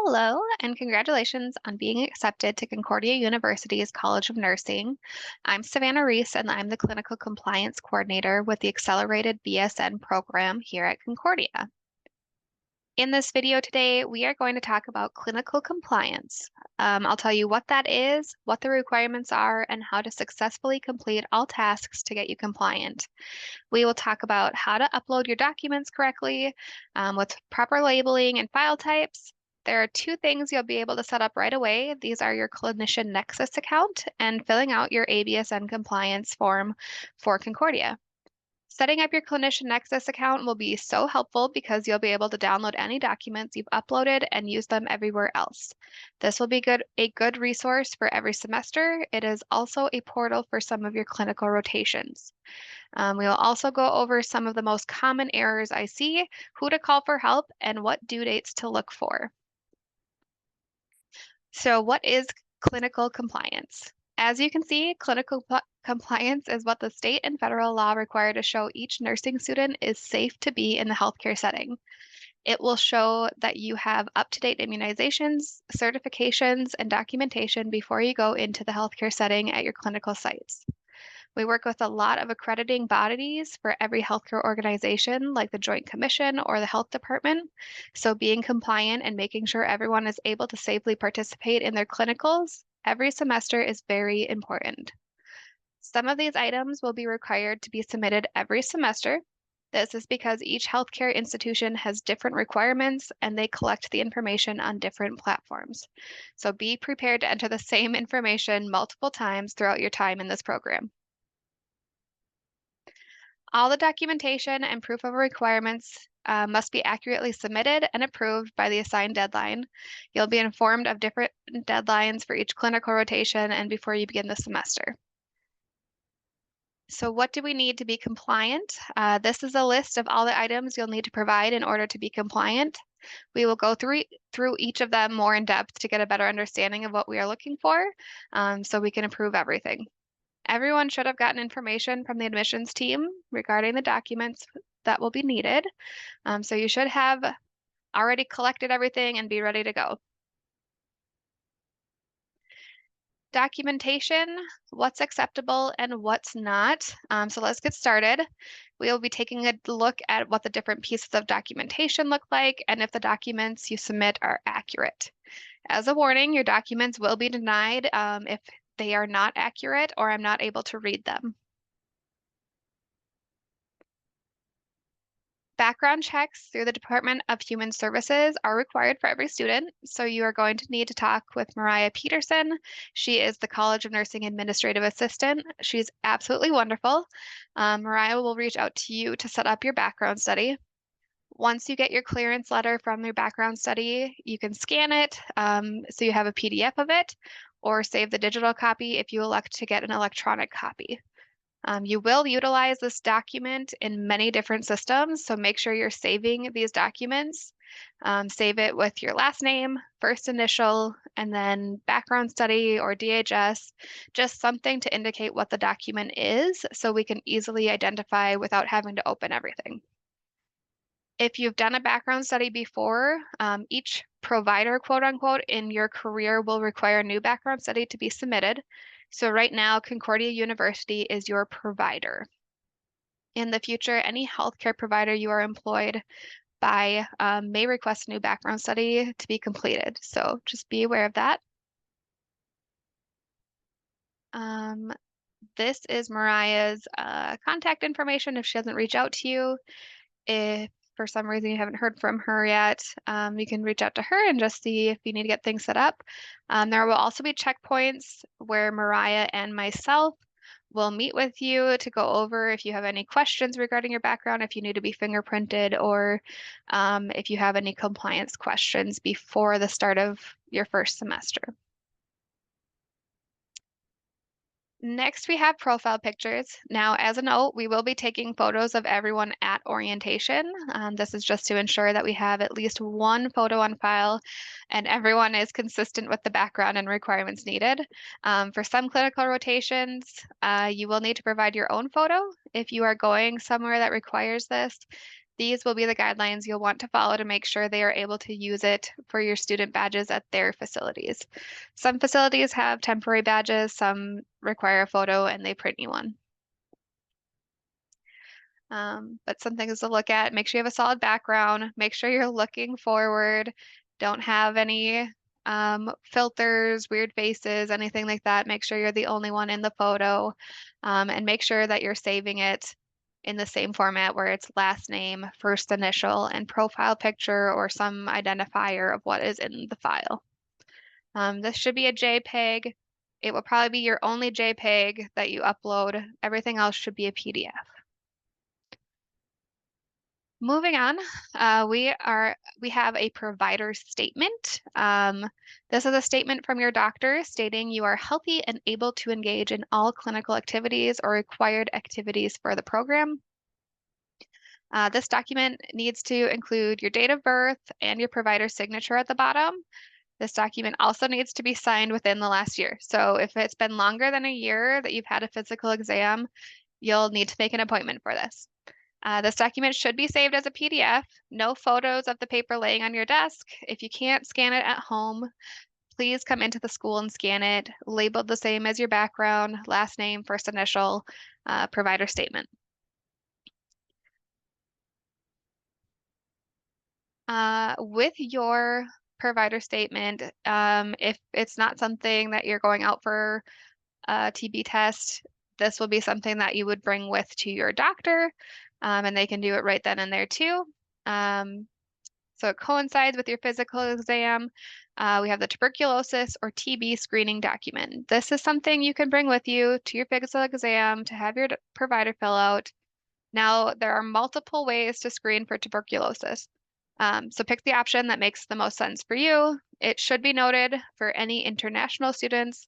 Hello, and congratulations on being accepted to Concordia University's College of Nursing. I'm Savannah Reese, and I'm the Clinical Compliance Coordinator with the Accelerated BSN program here at Concordia. In this video today, we are going to talk about clinical compliance. I'll tell you what that is, what the requirements are, and how to successfully complete all tasks to get you compliant. We will talk about how to upload your documents correctly, with proper labeling and file types. There are two things you'll be able to set up right away. These are your Clinician Nexus account and filling out your ABSN compliance form for Concordia. Setting up your Clinician Nexus account will be so helpful because you'll be able to download any documents you've uploaded and use them everywhere else. This will be a good resource for every semester. It is also a portal for some of your clinical rotations. We will also go over some of the most common errors I see, who to call for help, and what due dates to look for. So what is clinical compliance? As you can see, clinical compliance is what the state and federal law require to show each nursing student is safe to be in the healthcare setting. It will show that you have up-to-date immunizations, certifications, and documentation before you go into the healthcare setting at your clinical sites. We work with a lot of accrediting bodies for every healthcare organization, like the Joint Commission or the Health Department. So being compliant and making sure everyone is able to safely participate in their clinicals every semester is very important. Some of these items will be required to be submitted every semester. This is because each healthcare institution has different requirements and they collect the information on different platforms. So be prepared to enter the same information multiple times throughout your time in this program. All the documentation and proof of requirements must be accurately submitted and approved by the assigned deadline. You'll be informed of different deadlines for each clinical rotation and before you begin the semester. So what do we need to be compliant? This is a list of all the items you'll need to provide in order to be compliant. We will go through each of them more in depth to get a better understanding of what we are looking for, so we can approve everything. Everyone should have gotten information from the admissions team regarding the documents that will be needed. So you should have already collected everything and be ready to go. Documentation, what's acceptable and what's not. So let's get started. We will be taking a look at what the different pieces of documentation look like and if the documents you submit are accurate. As a warning, your documents will be denied if they are not accurate or I'm not able to read them. Background checks through the Department of Human Services are required for every student, so you are going to need to talk with Mariah Peterson. She is the College of Nursing Administrative Assistant. She's absolutely wonderful. Mariah will reach out to you to set up your background study. Once you get your clearance letter from your background study, you can scan it so you have a PDF of it, or save the digital copy if you elect to get an electronic copy. You will utilize this document in many different systems, so make sure you're saving these documents. Save it with your last name, first initial, and then background study or DHS, just something to indicate what the document is so we can easily identify without having to open everything. If you've done a background study before, each provider, quote unquote, in your career will require a new background study to be submitted. So right now, Concordia University is your provider. In the future, any healthcare provider you are employed by may request a new background study to be completed. So just be aware of that. This is Mariah's contact information if she doesn't reach out to you. If for some reason you haven't heard from her yet, you can reach out to her and just see if you need to get things set up. There will also be checkpoints where Mariah and myself will meet with you to go over if you have any questions regarding your background, if you need to be fingerprinted, or if you have any compliance questions before the start of your first semester. Next, we have profile pictures. Now, as a note, we will be taking photos of everyone at orientation. This is just to ensure that we have at least one photo on file and everyone is consistent with the background and requirements needed. For some clinical rotations, you will need to provide your own photo. If you are going somewhere that requires this, These will be the guidelines you'll want to follow to make sure they are able to use it for your student badges at their facilities. Some facilities have temporary badges, some require a photo and they print you one. But some things to look at. Make sure you have a solid background. Make sure you're looking forward. Don't have any filters, weird faces, anything like that. Make sure you're the only one in the photo. And make sure that you're saving it in the same format where it's last name, first initial, and profile picture or some identifier of what is in the file. This should be a JPEG. It will probably be your only JPEG that you upload. Everything else should be a PDF. Moving on, we have a provider statement. This is a statement from your doctor stating you are healthy and able to engage in all clinical activities or required activities for the program. This document needs to include your date of birth and your provider signature at the bottom. This document also needs to be signed within the last year. So if it's been longer than a year that you've had a physical exam, you'll need to make an appointment for this. This document should be saved as a PDF. No photos of the paper laying on your desk. If you can't scan it at home, please come into the school and scan it, labeled the same as your background, last name, first initial, provider statement. With your provider statement, if it's not something that you're going out for a TB test, this will be something that you would bring with to your doctor, and they can do it right then and there too. So it coincides with your physical exam. We have the tuberculosis or TB screening document. This is something you can bring with you to your physical exam to have your provider fill out. Now, there are multiple ways to screen for tuberculosis. So pick the option that makes the most sense for you. It should be noted for any international students,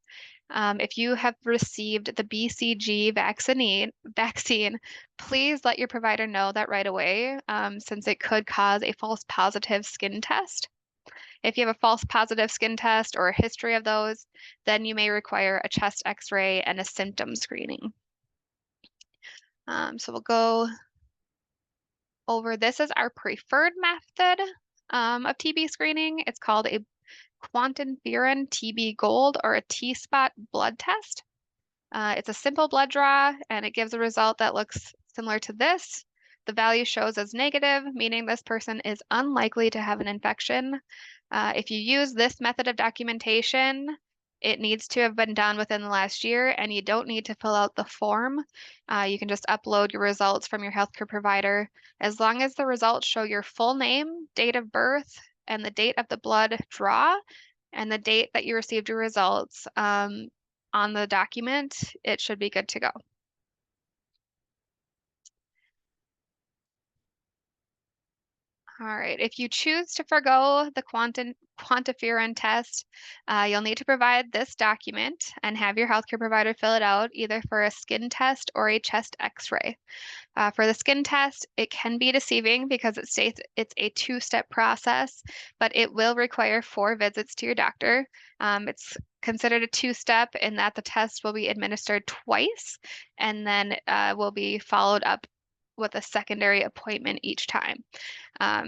if you have received the BCG vaccine, please let your provider know that right away, since it could cause a false positive skin test. If you have a false positive skin test or a history of those, then you may require a chest x-ray and a symptom screening. So we'll go over, this is our preferred method of TB screening. It's called a quantiferin TB Gold or a T-spot blood test. It's a simple blood draw and it gives a result that looks similar to this. The value shows as negative, meaning this person is unlikely to have an infection. If you use this method of documentation, it needs to have been done within the last year and you don't need to fill out the form. You can just upload your results from your healthcare provider. As long as the results show your full name, date of birth, and the date of the blood draw, and the date that you received your results on the document, it should be good to go. All right, if you choose to forego the quantiferin test, you'll need to provide this document and have your healthcare provider fill it out either for a skin test or a chest x-ray. For the skin test, it can be deceiving because it states it's a two-step process, but it will require 4 visits to your doctor. It's considered a two-step in that the test will be administered twice and then will be followed up with a secondary appointment each time.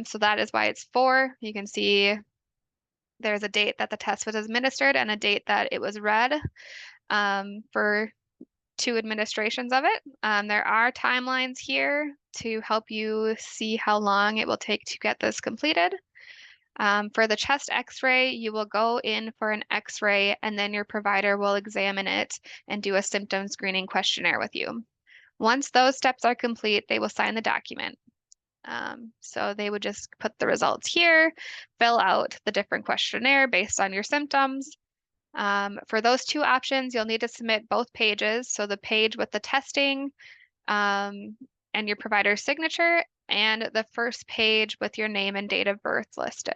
So that is why it's 4. You can see there's a date that the test was administered and a date that it was read for 2 administrations of it. There are timelines here to help you see how long it will take to get this completed. For the chest x-ray, you will go in for an x-ray and then your provider will examine it and do a symptom screening questionnaire with you. Once those steps are complete, they will sign the document. So they would just put the results here, fill out the different questionnaire based on your symptoms. For those 2 options, you'll need to submit both pages. So the page with the testing and your provider's signature, and the first page with your name and date of birth listed.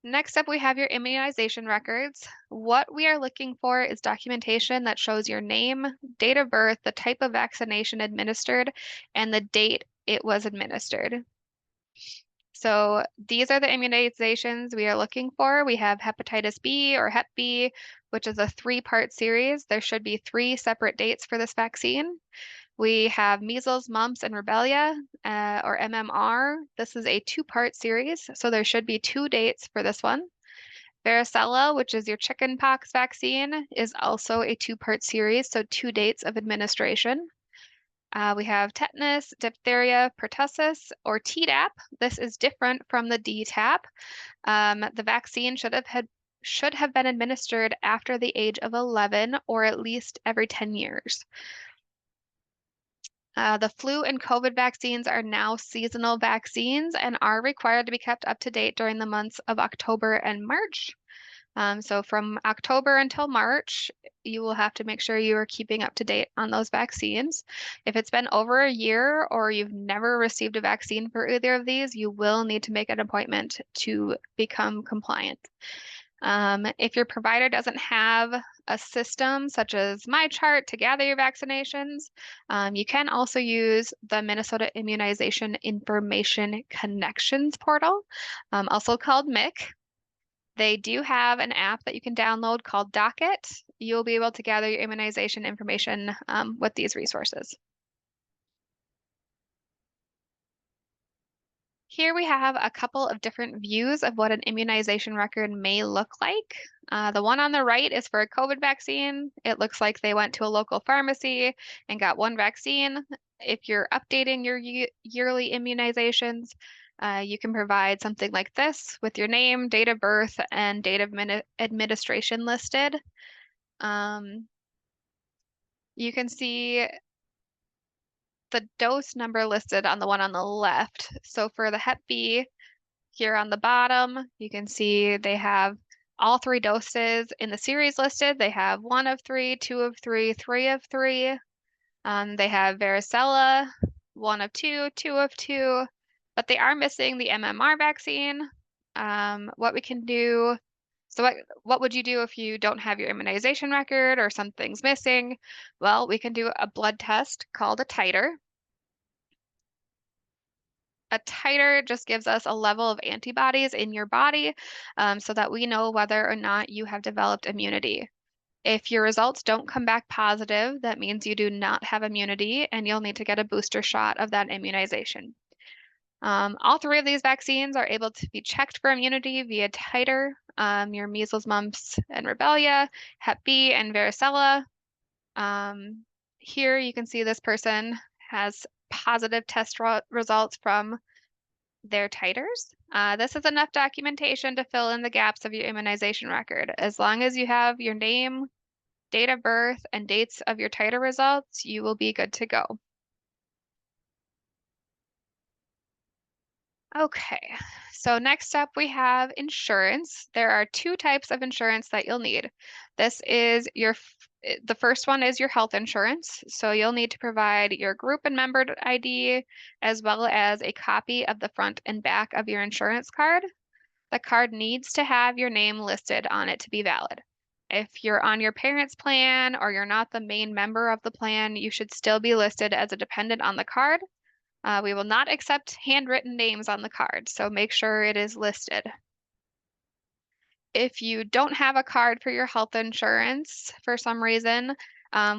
Next up, we have your immunization records. What we are looking for is documentation that shows your name, date of birth, the type of vaccination administered, and the date it was administered. So these are the immunizations we are looking for. We have hepatitis B or Hep B, which is a 3-part series. There should be 3 separate dates for this vaccine. We have measles, mumps, and rubella, or MMR. This is a two-part series, so there should be 2 dates for this one. Varicella, which is your chickenpox vaccine, is also a two-part series, so 2 dates of administration. We have tetanus, diphtheria, pertussis, or Tdap. This is different from the DTaP. The vaccine should have been administered after the age of 11 or at least every 10 years. The flu and COVID vaccines are now seasonal vaccines and are required to be kept up to date during the months of October and March. So from October until March, you will have to make sure you are keeping up to date on those vaccines. If it's been over a year or you've never received a vaccine for either of these, you will need to make an appointment to become compliant. If your provider doesn't have a system such as MyChart to gather your vaccinations, you can also use the Minnesota Immunization Information Connections portal, also called MIC. They do have an app that you can download called Docket. You'll be able to gather your immunization information with these resources. Here we have a couple of different views of what an immunization record may look like. The one on the right is for a COVID vaccine. It looks like they went to a local pharmacy and got one vaccine. If you're updating your yearly immunizations, you can provide something like this with your name, date of birth, and date of administration listed. You can see the dose number listed on the one on the left. So for the Hep B, here on the bottom, you can see they have all 3 doses in the series listed. They have 1 of 3, 2 of 3, 3 of 3. They have varicella, 1 of 2, 2 of 2, but they are missing the MMR vaccine. What we can do, so what would you do if you don't have your immunization record or something's missing? Well, we can do a blood test called a titer. A titer just gives us a level of antibodies in your body so that we know whether or not you have developed immunity. If your results don't come back positive, that means you do not have immunity and you'll need to get a booster shot of that immunization. All 3 of these vaccines are able to be checked for immunity via titer, your measles, mumps, and rubella, Hep B, and varicella. Here you can see this person has positive test results from their titers. This is enough documentation to fill in the gaps of your immunization record. As long as you have your name, date of birth, and dates of your titer results, you will be good to go. Okay, so next up we have insurance. There are 2 types of insurance that you'll need. This is the first one is your health insurance. So you'll need to provide your group and member ID as well as a copy of the front and back of your insurance card. The card needs to have your name listed on it to be valid. If you're on your parents' plan or you're not the main member of the plan, you should still be listed as a dependent on the card. We will not accept handwritten names on the card, so make sure it is listed. If you don't have a card for your health insurance for some reason,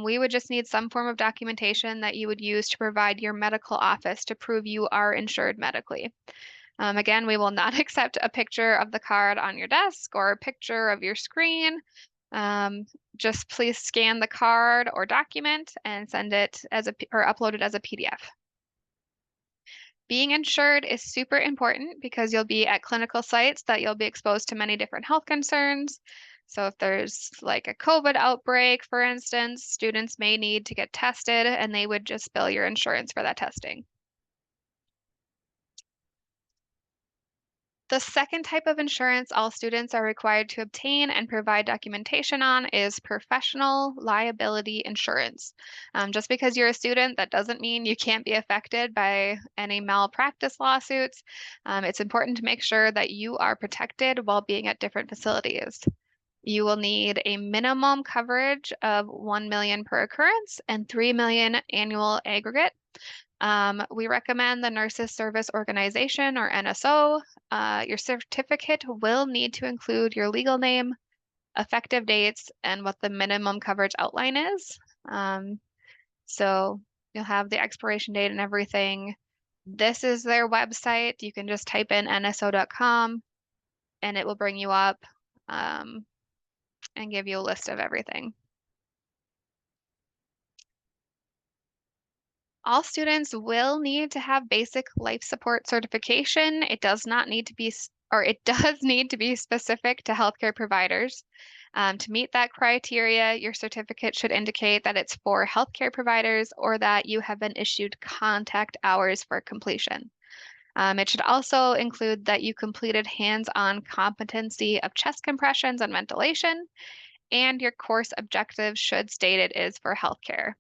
we would just need some form of documentation that you would use to provide your medical office to prove you are insured medically. Again, we will not accept a picture of the card on your desk or a picture of your screen. Just please scan the card or document and send it or upload it as a PDF. Being insured is super important because you'll be at clinical sites that you'll be exposed to many different health concerns. So if there's like a COVID outbreak, for instance, students may need to get tested and they would just bill your insurance for that testing. The second type of insurance all students are required to obtain and provide documentation on is professional liability insurance. Just because you're a student, that doesn't mean you can't be affected by any malpractice lawsuits. It's important to make sure that you are protected while being at different facilities. You will need a minimum coverage of 1 million per occurrence and 3 million annual aggregate. We recommend the Nurses Service Organization or NSO. Your certificate will need to include your legal name, effective dates, and what the minimum coverage outline is. So You'll have the expiration date and everything. This is their website. You can just type in nso.com and it will bring you up um, and give you a list of everything. All students will need to have basic life support certification. It does not need to be, or it does need to be specific to healthcare providers. To meet that criteria, your certificate should indicate that it's for healthcare providers or that you have been issued contact hours for completion. It should also include that you completed hands-on competency of chest compressions and ventilation, and your course objective should state it is for healthcare.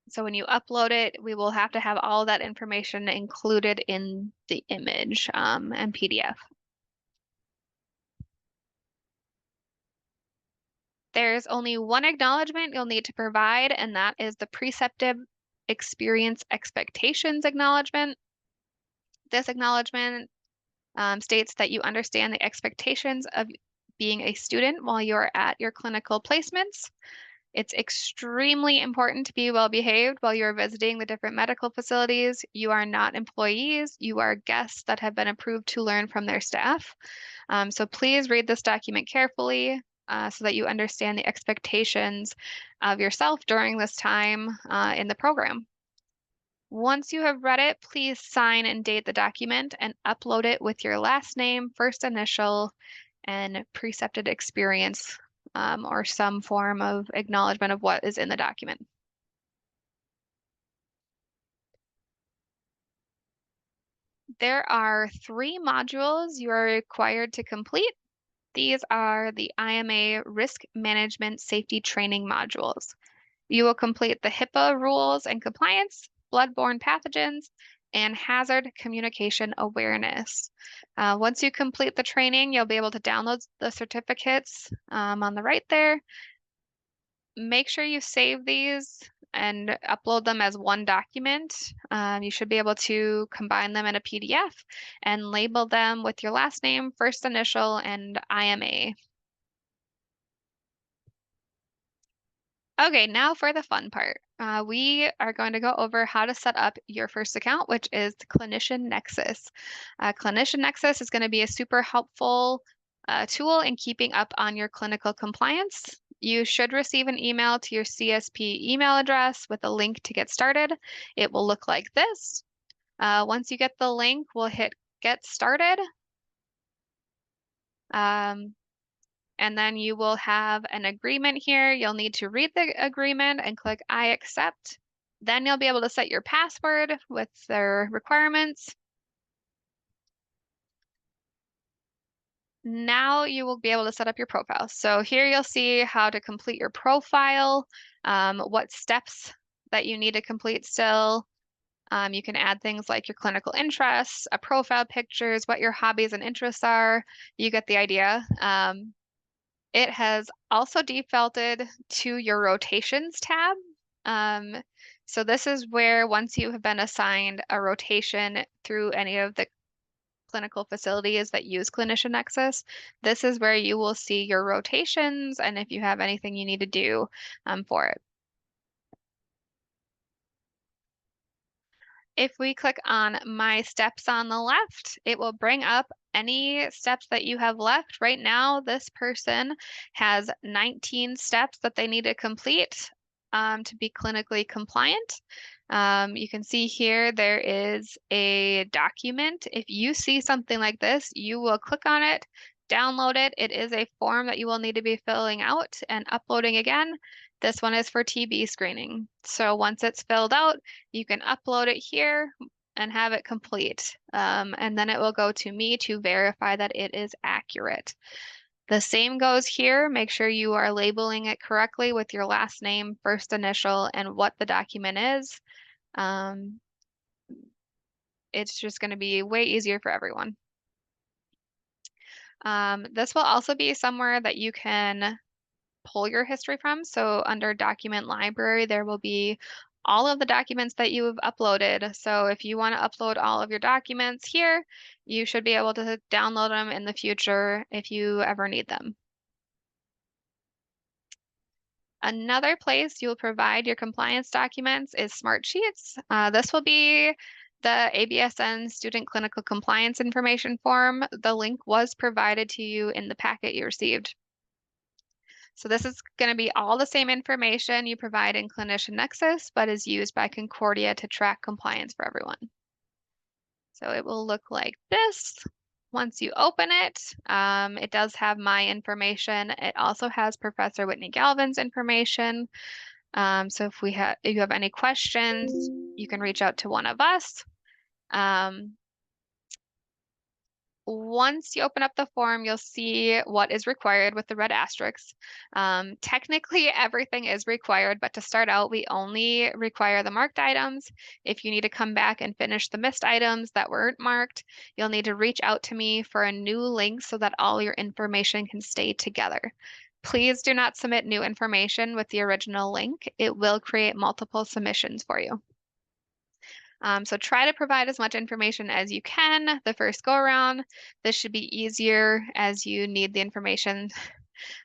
So when you upload it, we will have to have all that information included in the image and PDF. There's only one acknowledgement you'll need to provide, and that is the preceptive experience expectations acknowledgement. This acknowledgement states that you understand the expectations of being a student while you're at your clinical placements. It's extremely important to be well behaved while you're visiting the different medical facilities. You are not employees, you are guests that have been approved to learn from their staff. So please read this document carefully so that you understand the expectations of yourself during this time in the program. Once you have read it, please sign and date the document and upload it with your last name, first initial, and precepted experience or some form of acknowledgement of what is in the document. There are 3 modules you are required to complete. These are the IMA Risk Management Safety Training modules. You will complete the HIPAA rules and compliance, bloodborne pathogens, and hazard communication awareness. Once you complete the training, you'll be able to download the certificates on the right there. Make sure you save these and upload them as one document. You should be able to combine them in a PDF and label them with your last name, first initial, and IMA. Okay, now for the fun part. We are going to go over how to set up your first account, which is the Clinician Nexus. Clinician Nexus is going to be a super helpful tool in keeping up on your clinical compliance. You should receive an email to your CSP email address with a link to get started. It will look like this. Once you get the link, we'll hit Get Started. And then you will have an agreement here. You'll need to read the agreement and click I accept. Then you'll be able to set your password with their requirements. Now you will be able to set up your profile. So here you'll see how to complete your profile, what steps that you need to complete still. You can add things like your clinical interests, a profile pictures, what your hobbies and interests are. You get the idea. It has also defaulted to your rotations tab. So this is where once you have been assigned a rotation through any of the clinical facilities that use Clinician Nexus, this is where you will see your rotations and if you have anything you need to do for it. If we click on My Steps on the left, it will bring up any steps that you have left. Right now, this person has 19 steps that they need to complete to be clinically compliant. You can see here there is a document. If you see something like this, you will click on it, download it. It is a form that you will need to be filling out and uploading again. This one is for TB screening. So once it's filled out, you can upload it here and have it complete. And then it will go to me to verify that it is accurate. The same goes here. Make sure you are labeling it correctly with your last name, first initial, and what the document is. It's just going to be way easier for everyone. This will also be somewhere that you can pull your history from. So under document library, there will be all of the documents that you have uploaded. So if you want to upload all of your documents here, you should be able to download them in the future if you ever need them. Another place you'll provide your compliance documents is Smartsheets. This will be the ABSN Student Clinical Compliance Information Form. The link was provided to you in the packet you received. So this is going to be all the same information you provide in Clinician Nexus, but is used by Concordia to track compliance for everyone. So it will look like this. Once you open it, it does have my information. It also has Professor Whitney Galvin's information. So if you have any questions, you can reach out to one of us. Once you open up the form, you'll see what is required with the red asterisks. Technically, everything is required, but to start out, we only require the marked items. If you need to come back and finish the missed items that weren't marked, you'll need to reach out to me for a new link so that all your information can stay together. Please do not submit new information with the original link. It will create multiple submissions for you. So try to provide as much information as you can the first go around. This should be easier as you need the information,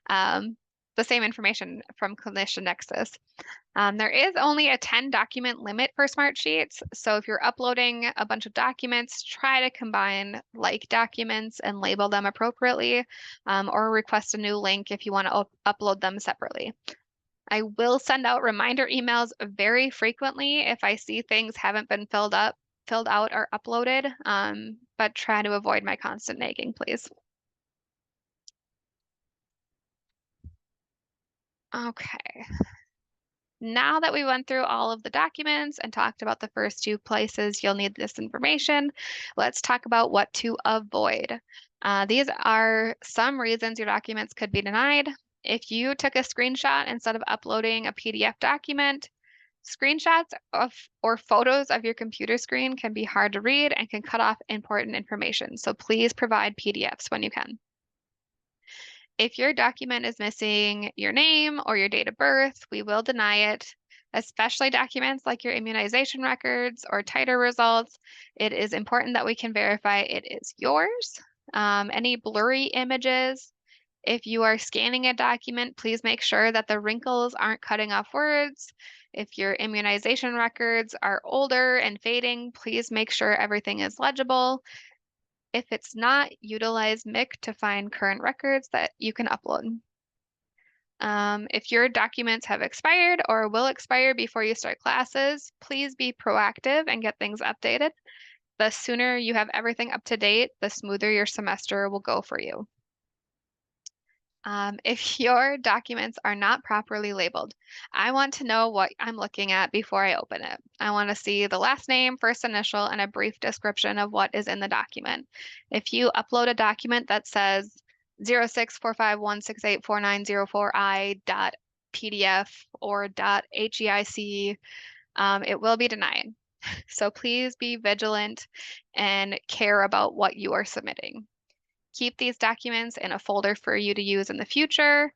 the same information from Clinician Nexus. There is only a 10 document limit for Smartsheets. So if you're uploading a bunch of documents, try to combine like documents and label them appropriately, or request a new link if you want to upload them separately. I will send out reminder emails very frequently if I see things haven't been filled out or uploaded, but try to avoid my constant nagging, please. Okay. Now that we went through all of the documents and talked about the first two places you'll need this information, let's talk about what to avoid. These are some reasons your documents could be denied. If you took a screenshot instead of uploading a PDF document, screenshots of or photos of your computer screen can be hard to read and can cut off important information. So please provide PDFs when you can. If your document is missing your name or your date of birth, we will deny it, especially documents like your immunization records or titer results. It is important that we can verify it is yours. Any blurry images, if you are scanning a document, please make sure that the wrinkles aren't cutting off words. If your immunization records are older and fading, please make sure everything is legible. If it's not, utilize MIC to find current records that you can upload. If your documents have expired or will expire before you start classes, please be proactive and get things updated. The sooner you have everything up to date, the smoother your semester will go for you. If your documents are not properly labeled, I want to know what I'm looking at before I open it. I want to see the last name, first initial, and a brief description of what is in the document. If you upload a document that says 064516849049.pdf or .heic, it will be denied. So please be vigilant and care about what you are submitting. Keep these documents in a folder for you to use in the future.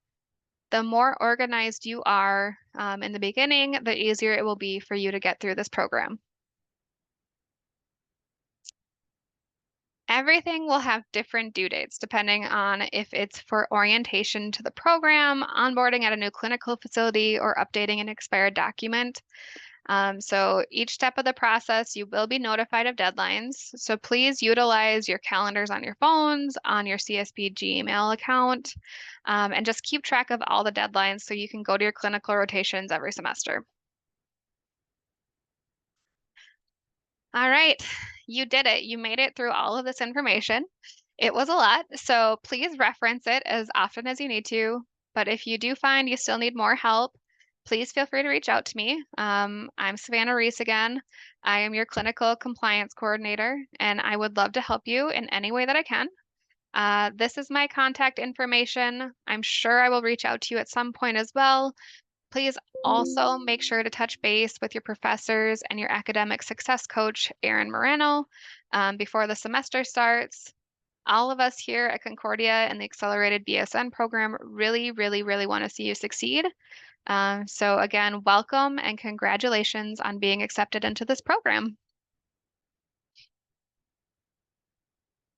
The more organized you are in the beginning, the easier it will be for you to get through this program. Everything will have different due dates depending on if it's for orientation to the program, onboarding at a new clinical facility, or updating an expired document. So each step of the process, you will be notified of deadlines. So please utilize your calendars on your phones, on your CSP Gmail account, and just keep track of all the deadlines so you can go to your clinical rotations every semester. All right, you did it. You made it through all of this information. It was a lot, so please reference it as often as you need to. But if you do find you still need more help, please feel free to reach out to me. I'm Savannah Reese again. I am your clinical compliance coordinator, and I would love to help you in any way that I can. This is my contact information. I'm sure I will reach out to you at some point as well. Please also make sure to touch base with your professors and your academic success coach, Erin Moreno, before the semester starts. All of us here at Concordia and the Accelerated BSN program really, really, really want to see you succeed. So again, welcome and congratulations on being accepted into this program.